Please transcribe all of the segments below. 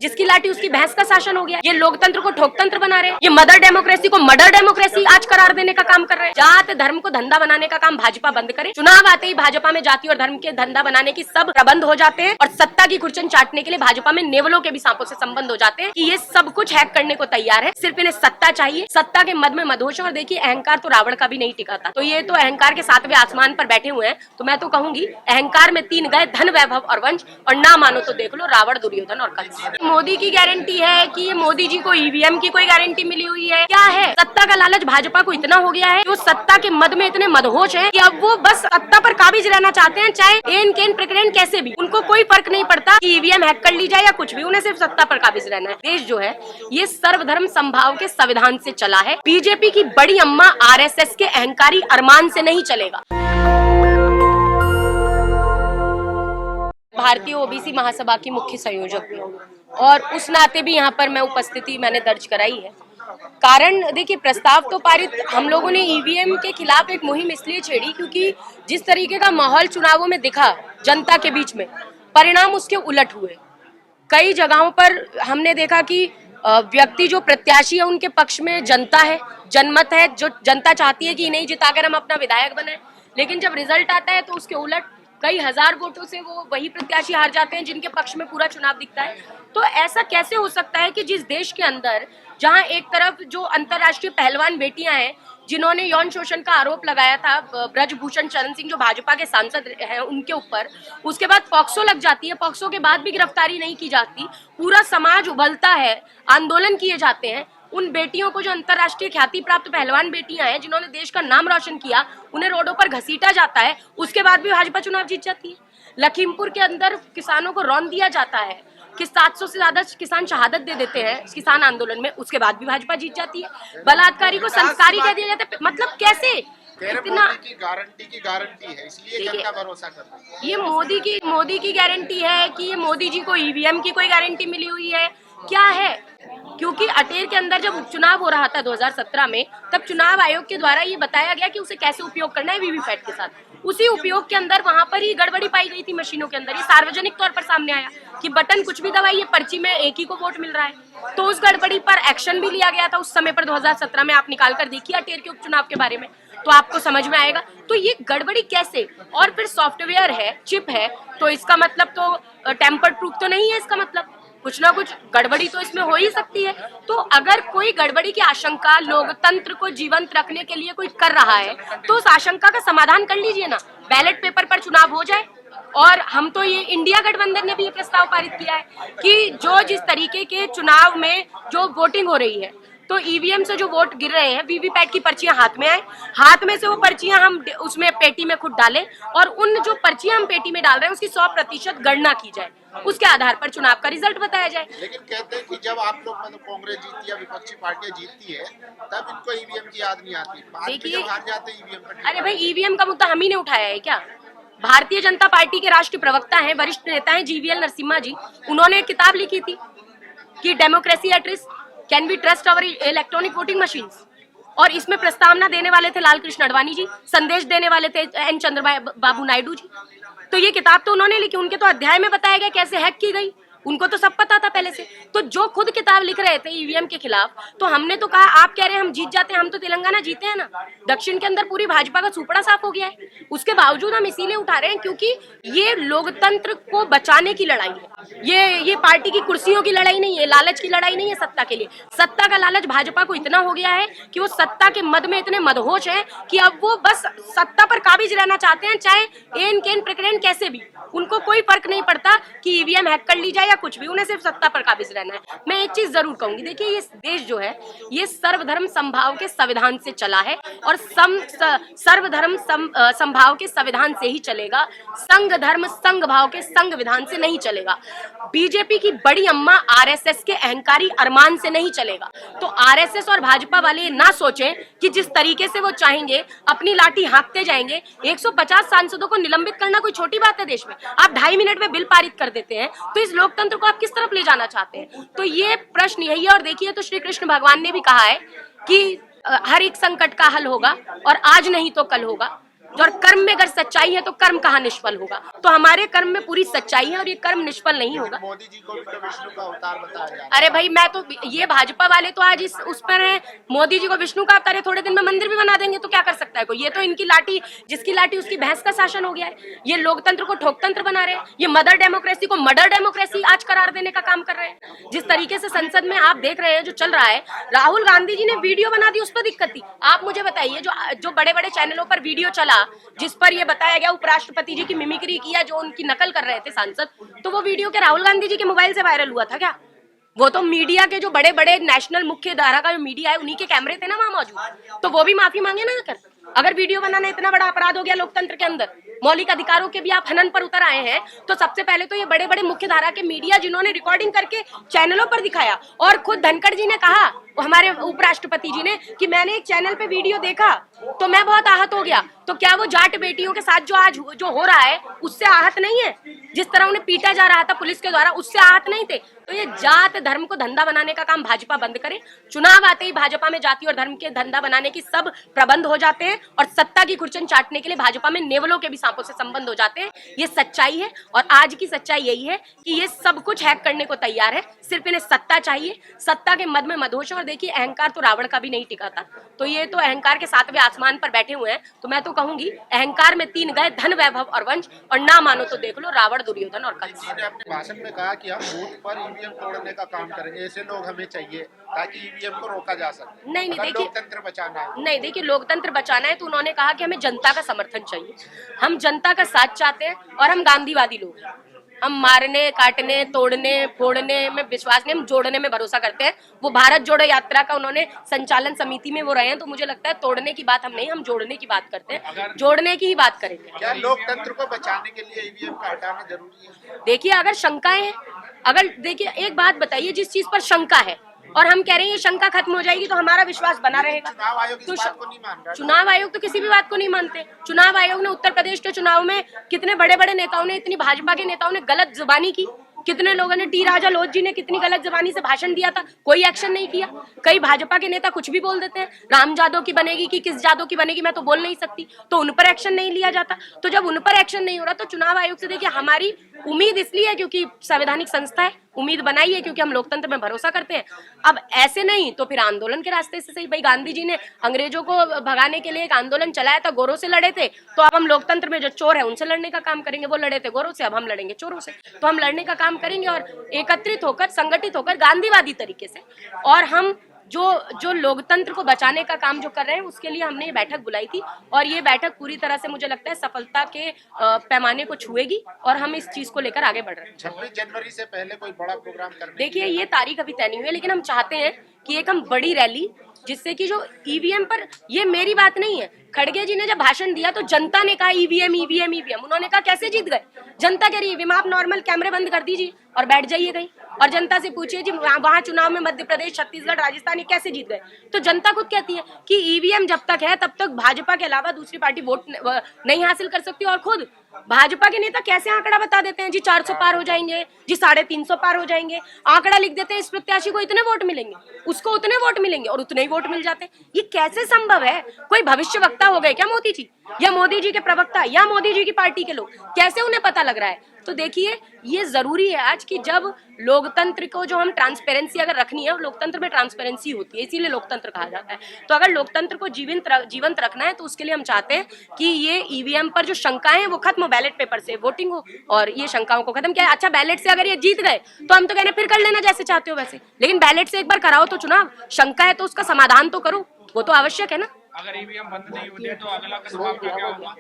जिसकी लाठी उसकी भैंस का शासन हो गया। ये लोकतंत्र को ठोकतंत्र बना रहे हैं, ये मदर डेमोक्रेसी को मर्डर डेमोक्रेसी आज करार देने का काम कर रहे हैं। जात धर्म को धंधा बनाने का काम भाजपा बंद करे। चुनाव आते ही भाजपा में जाति और धर्म के धंधा बनाने की सब प्रबंध हो जाते हैं और सत्ता की खुरचन चाटने के लिए भाजपा में नेवलों के भी सांपों से संबंध हो जाते हैं कि ये सब कुछ हैक करने को तैयार है। सिर्फ इन्हें सत्ता चाहिए, सत्ता के मद में मदहोश। और देखिए अहंकार तो रावण का भी नहीं टिका था, तो ये तो अहंकार के 7वें आसमान पर बैठे हुए हैं। तो मैं तो कहूंगी अहंकार में 3 गए, धन वैभव और वंश, और ना मानो तो देख लो रावण दुर्योधन और कंस। मोदी की गारंटी है कि ये मोदी जी को ईवीएम की कोई गारंटी मिली हुई है क्या है? सत्ता का लालच भाजपा को इतना हो गया है, वो सत्ता के मद में इतने मदहोश है कि अब वो बस सत्ता पर काबिज रहना चाहते हैं, चाहे एन केन प्रकरण कैसे भी। उनको कोई फर्क नहीं पड़ता कि ईवीएम हैक कर ली जाए या कुछ भी, उन्हें सिर्फ सत्ता पर काबिज रहना है। देश जो है ये सर्वधर्म समभाव के संविधान से चला है। बीजेपी की बड़ी अम्मा आरएसएस के अहंकारी अरमान से नहीं चलेगा। भारतीय ओबीसी महासभा की मुख्य संयोजक हूँ और उस नाते भी यहाँ पर मैं उपस्थिति मैंने दर्ज कराई है। कारण देखिए, प्रस्ताव तो पारित, हम लोगों ने ईवीएम के खिलाफ एक मुहिम इसलिए छेड़ी क्योंकि जिस तरीके का माहौल चुनावों में दिखा जनता के बीच में, परिणाम उसके उलट हुए। कई जगहों पर हमने देखा कि व्यक्ति जो प्रत्याशी है उनके पक्ष में जनता है, जनमत है, जो जनता चाहती है कि इन्हें जिताकर हम अपना विधायक बनाएं, लेकिन जब रिजल्ट आता है तो उसके उलट कई हजार वोटों से वो वही प्रत्याशी हार जाते हैं जिनके पक्ष में पूरा चुनाव दिखता है। तो ऐसा कैसे हो सकता है कि जिस देश के अंदर जहां एक तरफ जो अंतर्राष्ट्रीय पहलवान बेटियां हैं जिन्होंने यौन शोषण का आरोप लगाया था ब्रजभूषण शरण सिंह जो भाजपा के सांसद हैं उनके ऊपर, उसके बाद पॉक्सो लग जाती है, पॉक्सो के बाद भी गिरफ्तारी नहीं की जाती, पूरा समाज उबलता है, आंदोलन किए जाते हैं, उन बेटियों को जो अंतर्राष्ट्रीय ख्याति प्राप्त पहलवान बेटियां हैं जिन्होंने देश का नाम रोशन किया, उन्हें रोडों पर घसीटा जाता है, उसके बाद भी भाजपा चुनाव जीत जाती है। लखीमपुर के अंदर किसानों को रौंद दिया जाता है कि 700 से ज्यादा किसान शहादत दे देते हैं किसान आंदोलन में, उसके बाद भी भाजपा जीत जाती है। बलात्कारी को संस्कारी कह दिया जाता है, मतलब कैसे? इतना की गारंटी है, इसलिए जनता भरोसा कर रही है। ये मोदी की गारंटी है कि ये मोदी जी को ईवीएम की कोई गारंटी मिली हुई है क्या है? क्योंकि अटेर के अंदर जब उपचुनाव हो रहा था 2017 में, तब चुनाव आयोग के द्वारा ये बताया गया कि उसे कैसे उपयोग करना है वीवीपैट के साथ। उसी उपयोग के अंदर वहां पर ही गड़बड़ी पाई गई थी मशीनों के अंदर। ये सार्वजनिक तौर पर सामने आया कि बटन कुछ भी दबाइए, पर्ची में एक ही को वोट मिल रहा है। तो उस गड़बड़ी पर एक्शन भी लिया गया था उस समय पर 2017 में। आप निकाल कर देखिए अटेर के उपचुनाव के बारे में, तो आपको समझ में आएगा। तो ये गड़बड़ी कैसे? और फिर सॉफ्टवेयर है, चिप है, तो इसका मतलब तो टेम्पर प्रूफ तो नहीं है, इसका मतलब कुछ ना कुछ गड़बड़ी तो इसमें हो ही सकती है। तो अगर कोई गड़बड़ी की आशंका लोकतंत्र को जीवंत रखने के लिए कोई कर रहा है तो उस आशंका का समाधान कर लीजिए ना, बैलेट पेपर पर चुनाव हो जाए। और हम तो ये इंडिया गठबंधन ने भी ये प्रस्ताव पारित किया है कि जो जिस तरीके के चुनाव में जो वोटिंग हो रही है, तो ईवीएम से जो वोट गिर रहे हैं, वीवीपैट की पर्चियां हाथ में आए, हाथ में से वो पर्चियां हम उसमें पेटी में खुद डालें और उन जो पर्चियां हम पेटी में डाल रहे हैं उसकी 100% गणना की जाए, उसके आधार पर चुनाव का रिजल्ट बताया जाए। लेकिन कहते हैं कि जब आप लोग मतलब कांग्रेस जीतती है, विपक्षी पार्टियां जीतती है, तब इनको ईवीएम की याद नहीं आती। देखिए, हार जाते ईवीएम पर। अरे भाई, ईवीएम का मुद्दा हम ही ने उठाया है क्या? भारतीय जनता पार्टी के राष्ट्रीय प्रवक्ता हैं, वरिष्ठ नेता हैं जीवीएल नरसिम्हा जी, उन्होंने एक किताब लिखी थी कि democracy at risk, can we trust our electronic voting machines. और इसमें प्रस्तावना देने वाले थे लाल कृष्ण आडवाणी जी, संदेश देने वाले थे एन चंद्रबाबू नायडू जी। तो ये किताब तो उन्होंने लिखी, उनके तो अध्याय में बताया गया कैसे हैक की गई, उनको तो सब पता था पहले से। तो जो खुद किताब लिख रहे थे ईवीएम के खिलाफ, तो हमने तो कहा आप कह रहे हैं हम जीत जाते हैं, हम तो तेलंगाना जीते हैं ना, दक्षिण के अंदर पूरी भाजपा का सुपड़ा साफ हो गया है। उसके बावजूद हम इसीलिए उठा रहे हैं क्योंकि ये लोकतंत्र को बचाने की लड़ाई है, ये पार्टी की कुर्सियों की लड़ाई नहीं है, लालच की लड़ाई नहीं है सत्ता के लिए। सत्ता का लालच भाजपा को इतना हो गया है कि वो सत्ता के मद में इतने मदहोश है कि अब वो बस सत्ता पर काबिज रहना चाहते हैं, चाहे एन केन प्रकरण कैसे भी। उनको कोई फर्क नहीं पड़ता कि ईवीएम हैक कर ली जाए या कुछ भी, उन्हें सिर्फ सत्ता पर काबिज रहना है। मैं एक चीज जरूर कहूंगी, देखिए ये देश जो है ये सर्वधर्म समभाव के संविधान से चला है और सर्वधर्म समभाव के संविधान से ही चलेगा, संघ धर्म संघ भाव के संघ विधान से नहीं चलेगा। बीजेपी की बड़ी अम्मा आरएसएस के अहंकारी अरमान से नहीं चलेगा। तो आरएसएस और भाजपा वाले ना सोचें कि जिस तरीके से वो चाहेंगे अपनी लाठी हाँकते जाएंगे। 150 सांसदों को निलंबित करना कोई छोटी बात है देश में? आप 2.5 मिनट में बिल पारित कर देते हैं, तो इस लोकतंत्र को आप किस तरफ ले जाना चाहते हैं? तो ये प्रश्न यही है। और देखिए, तो श्री कृष्ण भगवान ने भी कहा है कि हर एक संकट का हल होगा और आज नहीं तो कल होगा। और कर्म में अगर सच्चाई है तो कर्म कहाँ निष्फल होगा? तो हमारे कर्म में पूरी सच्चाई है और ये कर्म निष्फल नहीं होगा। मोदी जी को भी तो विष्णु का अवतार बताया जा रहा है। अरे भाई, मैं तो ये भाजपा वाले तो आज उस पर है, मोदी जी को विष्णु का अवतार है, थोड़े दिन में मंदिर भी बना देंगे तो क्या कर सकता है कोई? ये तो इनकी लाठी, जिसकी लाठी उसकी भैंस का शासन हो गया है। ये लोकतंत्र को ठोकतंत्र बना रहे हैं, ये मदर डेमोक्रेसी को मर्डर डेमोक्रेसी आज करार देने का काम कर रहे हैं। जिस तरीके से संसद में आप देख रहे हैं जो चल रहा है, राहुल गांधी जी ने वीडियो बना दी, उस पर दिक्कत थी। आप मुझे बताइए, जो बड़े बड़े चैनलों पर वीडियो चला जिस पर ये बताया गया उपराष्ट्रपति जी की मिमिक्री किया, जो उनकी नकल कर रहे थे सांसद, तो वो वीडियो क्या राहुल गांधी जी के मोबाइल से वायरल हुआ था क्या? वो तो मीडिया के जो बड़े बड़े नेशनल मुख्य धारा का जो मीडिया है उन्हीं के कैमरे थे ना वहां मौजूद, तो वो भी माफी मांगे ना आकर। अगर वीडियो बनाना इतना बड़ा अपराध हो गया लोकतंत्र के अंदर, मौलिक अधिकारों के भी आप हनन पर उतर आए हैं, तो सबसे पहले तो ये बड़े बड़े मुख्य धारा के मीडिया जिन्होंने रिकॉर्डिंग करके चैनलों पर दिखाया, और खुद धनखड़ जी ने कहा, हमारे उपराष्ट्रपति जी ने, कि मैंने एक चैनल पे वीडियो देखा तो मैं बहुत आहत हो गया। तो क्या वो जाट बेटियों के साथ जो आज जो हो रहा है उससे आहत नहीं है? जिस तरह उन्हें पीटा जा रहा था पुलिस के द्वारा, उससे आहत नहीं थे? तो ये जात धर्म को धंधा बनाने का काम भाजपा बंद करे। चुनाव आते ही भाजपा में जाति और धर्म के धंधा बनाने की सब प्रबंध हो जाते हैं, और सत्ता की खुरचन चाटने के लिए भाजपा में नेवलों के भी सांपों से संबंध हो जाते हैं। ये सच्चाई है, और आज की सच्चाई यही है कि ये सब कुछ हैक करने को तैयार है, सिर्फ इन्हें सत्ता चाहिए। सत्ता के मद में मदहोश है। और देखिए, अहंकार तो रावण का भी नहीं टिका था, तो ये तो अहंकार के 7वें आसमान पर बैठे हुए हैं। तो मैं तो कहूंगी, अहंकार में 3 गए, धन वैभव और वंश, और ना मानो तो देख लो रावण, दुर्योधन और कंस। ने अपने भाषण में कहा कि हम बूथ पर ईवीएम तोड़ने का काम करेंगे, ऐसे लोग हमें चाहिए ताकि ईवीएम को रोका जा सके। नहीं देखिए, लोकतंत्र बचाना है। नहीं देखिए, लोकतंत्र बचाना है तो उन्होंने कहा कि हमें जनता का समर्थन चाहिए, हम जनता का साथ चाहते हैं, और हम गांधीवादी लोग हैं। हम मारने, काटने, तोड़ने, फोड़ने में विश्वास नहीं, हम जोड़ने में भरोसा करते हैं। वो भारत जोड़ो यात्रा का उन्होंने संचालन समिति में वो रहे हैं, तो मुझे लगता है तोड़ने की बात हम नहीं, हम जोड़ने की बात करते हैं, जोड़ने की ही बात करेंगे। क्या लोकतंत्र को बचाने के लिए ईवीएम का हटाना जरूरी है? देखिए, अगर शंकाएं हैं, अगर देखिए एक बात बताइए, जिस चीज पर शंका है और हम कह रहे हैं ये शंका खत्म हो जाएगी तो हमारा विश्वास बना रहेगा। चुनाव आयोग इस बात को नहीं मान रहा। चुनाव आयोग तो किसी भी बात को नहीं मानते। चुनाव आयोग ने उत्तर प्रदेश के चुनाव में कितने बड़े बड़े नेताओं ने, इतनी भाजपा के नेताओं ने गलत जुबानी की, कितने लोगों ने, टी राजा लोध जी ने कितनी गलत जबानी से भाषण दिया था, कोई एक्शन नहीं किया। कई भाजपा के नेता कुछ भी बोल देते हैं, राम जादव की बनेगी कि किस जादव की बनेगी मैं तो बोल नहीं सकती, तो उन पर एक्शन नहीं लिया जाता। तो जब उन पर एक्शन नहीं हो रहा, तो चुनाव आयोग से देखिए हमारी उम्मीद इसलिए है क्योंकि संवैधानिक संस्था है, उम्मीद बनाई है क्योंकि हम लोकतंत्र में भरोसा करते हैं। अब ऐसे नहीं तो फिर आंदोलन के रास्ते से सही। भाई, गांधी जी ने अंग्रेजों को भगाने के लिए एक आंदोलन चलाया था, गोरों से लड़े थे, तो अब हम लोकतंत्र में जो चोर है उनसे लड़ने का काम करेंगे। वो लड़े थे गोरों से, अब हम लड़ेंगे चोरों से। तो हम लड़ने का काम करेंगे, और एकत्रित होकर, संगठित होकर, गांधीवादी तरीके से। और हम जो लोकतंत्र को बचाने का काम जो कर रहे हैं, उसके लिए हमने ये बैठक बुलाई थी, और ये बैठक पूरी तरह से मुझे लगता है सफलता के पैमाने को छुएगी, और हम इस चीज को लेकर आगे बढ़ रहे हैं। 26 जनवरी से पहले कोई बड़ा प्रोग्राम करने देखिए, ये तारीख अभी तय नहीं हुई है, लेकिन हम चाहते हैं कि एक हम बड़ी रैली, जिससे कि जो ईवीएम पर, ये मेरी बात नहीं है, खड़गे जी ने जब भाषण दिया तो जनता ने कहा ईवीएम ईवीएम ईवीएम, उन्होंने कहा कैसे जीत गए? जनता कह रही है ईवीएम, आप नॉर्मल कैमरे बंद कर दीजिए और बैठ जाइए कहीं, और जनता से पूछिए जी वहां चुनाव में मध्य प्रदेश, छत्तीसगढ़, राजस्थान ये कैसे जीत गए? तो जनता खुद कहती है कि ईवीएम जब तक है तब तक भाजपा के अलावा दूसरी पार्टी वोट नहीं हासिल कर सकती। और खुद भाजपा के नेता कैसे आंकड़ा बता देते हैं जी 400 पार हो जाएंगे, जी 350 पार हो जाएंगे, आंकड़ा लिख देते हैं, इस प्रत्याशी को इतने वोट मिलेंगे, उसको उतने वोट मिलेंगे, और उतने ही वोट मिल जाते हैं। ये कैसे संभव है? कोई भविष्यवक्ता हो गए क्या मोदी जी, या मोदी जी के प्रवक्ता, या मोदी जी की पार्टी के लोग? कैसे उन्हें पता लग रहा है? तो देखिए, ये जरूरी है आज कि जब लोकतंत्र को जो हम ट्रांसपेरेंसी अगर रखनी है, लोकतंत्र में ट्रांसपेरेंसी होती है, इसीलिए लोकतंत्र कहा जाता है। तो अगर लोकतंत्र को जीवंत रखना है तो उसके लिए हम चाहते हैं कि ये ईवीएम पर जो शंकाएं हैं वो खत्म हो, बैलेट पेपर से वोटिंग हो, और ये शंकाओं को खत्म किया। अच्छा, बैलेट से अगर ये जीत गए तो हम तो कहने फिर कर लेना जैसे चाहते हो वैसे, लेकिन बैलेट से एक बार कराओ तो चुनाव, शंका है तो उसका समाधान तो करो, वो तो आवश्यक है ना। अगर ईवीएम बंद नहीं होती है तो अगला कदम आपका क्या होगा?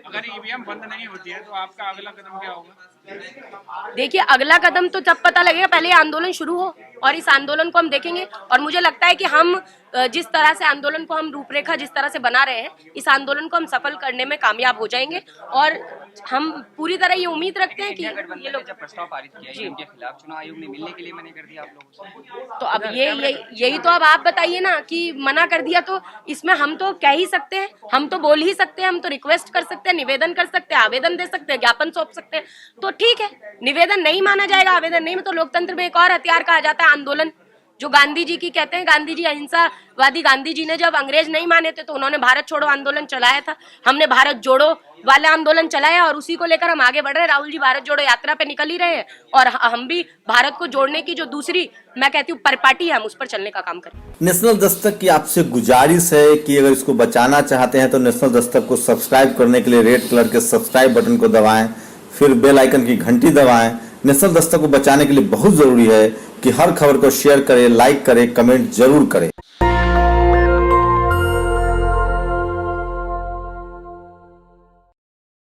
अगर ईवीएम बंद नहीं होती है तो आपका अगला कदम क्या होगा? देखिए, अगला कदम तो जब पता लगेगा, पहले आंदोलन शुरू हो, और इस आंदोलन को हम देखेंगे। और मुझे लगता है कि हम जिस तरह से आंदोलन को हम रूपरेखा जिस तरह से बना रहे हैं, इस आंदोलन को हम सफल करने में कामयाब हो जाएंगे, और हम पूरी तरह ये उम्मीद रखते हैं कि ये लोग जब प्रस्ताव पारित किया इनके खिलाफ, चुनाव आयोग ने मिलने के लिए मना कर दिया आप लोगों से, तो अब यही तो अब आप बताइए ना कि मना कर दिया, तो इसमें हम तो कह ही सकते हैं, हम तो बोल ही सकते हैं, हम तो रिक्वेस्ट कर सकते हैं, निवेदन कर सकते हैं, आवेदन दे सकते हैं, ज्ञापन सौंप सकते हैं। तो ठीक है, निवेदन नहीं माना जाएगा, आवेदन नहीं में, तो लोकतंत्र में एक और हथियार कहा जाता है आंदोलन। जो गांधी जी की कहते हैं, गांधी जी अहिंसावादी गांधी जी ने जब अंग्रेज नहीं माने थे तो उन्होंने भारत छोड़ो आंदोलन चलाया था, हमने भारत जोड़ो वाला आंदोलन चलाया और उसी को लेकर हम आगे बढ़ रहे हैं। राहुल जी भारत जोड़ो यात्रा पे निकल ही रहे हैं और हम भी भारत को जोड़ने की जो दूसरी मैं कहती हूँ परिपाटी है, हम उस पर चलने का काम करें। नेशनल दस्तक की आपसे गुजारिश है कि अगर इसको बचाना चाहते हैं तो नेशनल दस्तक को सब्सक्राइब करने के लिए रेड कलर के सब्सक्राइब बटन को दबाएं, फिर बेल आइकन की घंटी दबाएं। नेशनल दस्तक को बचाने के लिए बहुत जरूरी है कि हर खबर को शेयर करें, लाइक करें, कमेंट जरूर करें।